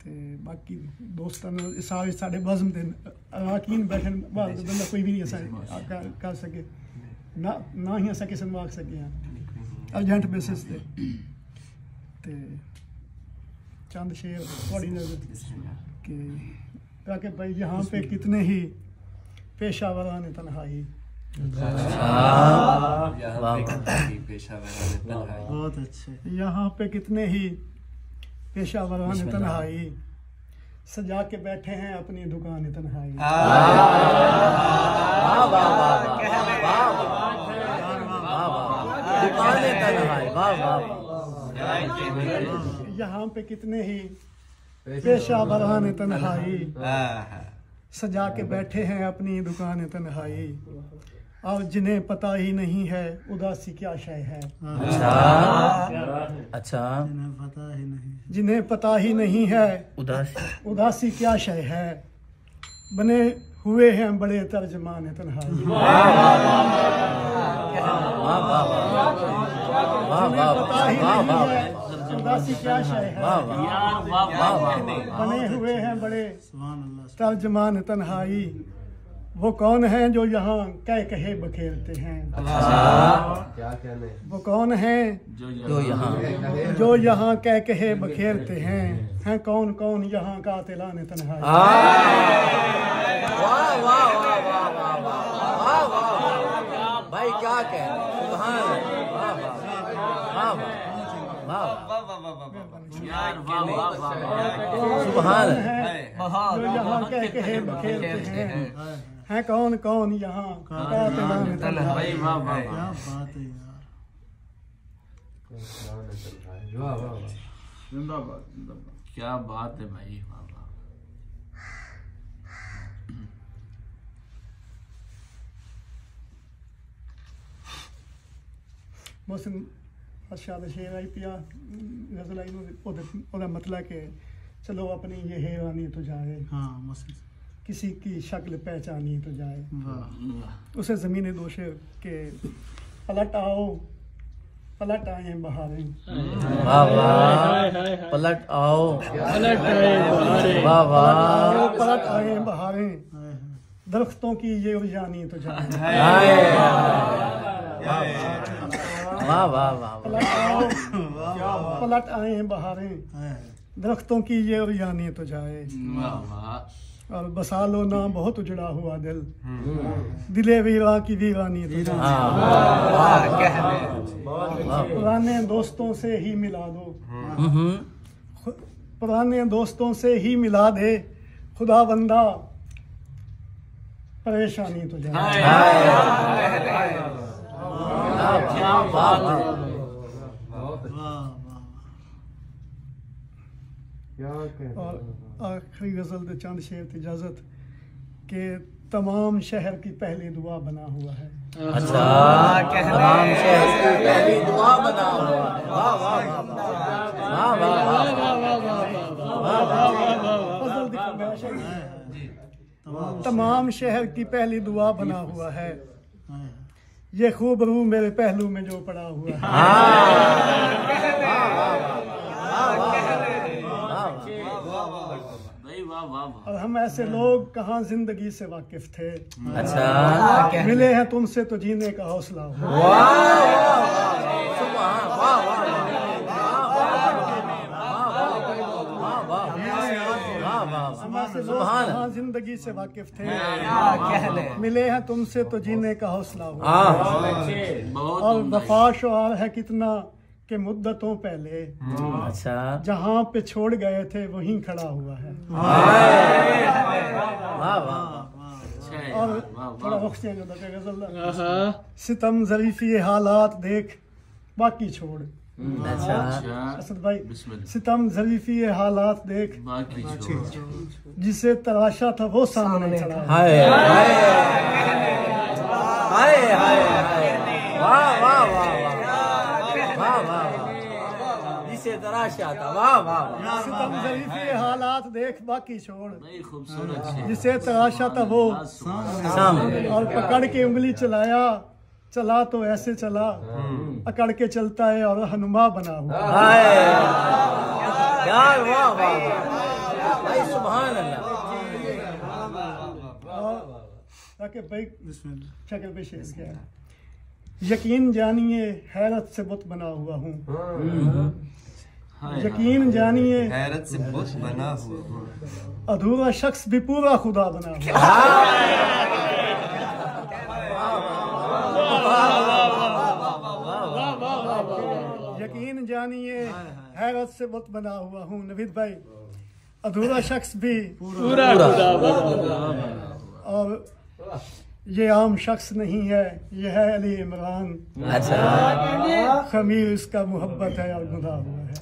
ਤੇ ਬਾਕੀ ਦੋਸਤਾਂ ਨੂੰ ਸਾਰੇ ਸਾਡੇ ਬਜ਼ਮ ਦੇ ਅਰਾਕੀਨ ਬੈਠਣ ਬਾਅਦ ਬੰਦਾ ਕੋਈ ਵੀ ਨਹੀਂ ਅਸਾਂ ਕਰ ਸਕੇ ਨਾ ਹੀ ਅਸਾਂ ਕਿਸੇ ਨੂੰ ਆਖ ਸਕੇ ਹਾਂ अर्जेंट बेसिस ते चंद शेर थोड़ी नजर कि ताकि भाई यहाँ पे कितने ही पेशावरान तन्हाई बहुत अच्छे यहाँ पे कितने ही पेशावरान तन्हाई सजा के बैठे हैं अपनी दुकान तन्हाई यहाँ पे कितने ही पेशावरान तन्हाई सजा के बैठे हैं अपनी दुकान तन्हाई और जिन्हें पता ही नहीं है उदासी क्या शय है। अच्छा जिन्हें पता ही नहीं है उदासी क्या शय है बने हुए हैं बड़े तर्जमान तन्हाई। उदासी क्या शय है बने हुए हैं बड़े तर्जमान तन्हाई वो कौन है जो यहाँ कह कहे बखेरते हैं। वो कौन है जो यहाँ कह कहे बखेरते हैं कौन कौन यहाँ कातिलान तन्हाई। भाई क्या कह सुभान जो यहाँ कह कहे बखेरते हैं कौन कौन यहाँ कातिलान तन्हाई। क्या बात है यार, क्या बात है भाई। मोहसिन बादशाह शेर आई पिया गजल आई ओदा मतलब कि चलो अपनी ये हैरानी तो जाए किसी की शक्ल पहचानी तो जाए। उसे ज़मीन दोषे के पलट आओ पलट आए बहारें। पलट आओ पलट आए बहारें दरख्तों की ये उजानी तो जाए। पलट आए बहारें दरख्तों की ये उजानी तो जाए। और बसा लो ना बहुत उजड़ा हुआ दिल दिले वीरा की वीरानी तो जाए। पुराने दोस्तों से ही मिला दो पुराने दोस्तों से ही मिला दे खुदा बंदा परेशानी तो जाए। और आखिरी गजल दे चंद शेर की इजाजत के तमाम शहर की पहली दुआ बना हुआ है। अच्छा तमाम शहर की पहली दुआ बना हुआ है। तमाम शहर की पहली दुआ बना हुआ है ये खूबरू मेरे पहलू में जो पड़ा हुआ है। और हम ऐसे लोग कहाँ जिंदगी से वाकिफ थे। अच्छा मिले हैं तुमसे तो जीने का हौसला हो। हम ऐसे लोग कहाँ जिंदगी से वाकिफ थे मिले हैं तुमसे तो जीने का हौसला हो। और वफा शुआर है कितना के मुद्दतों पहले अच्छा जहाँ पे छोड़ गए थे वहीं खड़ा हुआ है। और थोड़ा वक्त चेंज होता है गजल सितम ज़रीफ़ी हालात देख बाकी छोड़। अच्छा असद भाई सितम ज़रीफ़ी हालात देख जिसे तराशा था वो सामने खड़ा है। हाय हाय हाय वाह वाह वाह जिसे तराशा था वाह वाह। सितम ज़रीफ़ी हालात देख बाकी छोड़ खूबसूरत जिसे तराशा था वो सामने। और पकड़ के उंगली चलाया चला तो ऐसे चला अकड़ के चलता है और हनुमा बना हुआ। हाय यार वाह वाह सुभान अल्लाह। ताकि भाई शक्ल पे शेर क्या है। यकीन जानिए हैरत से बुत बना हुआ हूँ, यकीन जानिए हैरत से बुत बना हुआ, अधूरा शख्स भी पूरा खुदा बना हुआ। यकीन जानिए हैरत से बुत बना हुआ हूँ नवीद भाई, अधूरा शख्स भी पूरा खुदा बना। और ये आम शख्स नहीं है, ये है अली इमरान। अच्छा, खमीर इसका मोहब्बत है और गुनाह हुआ है।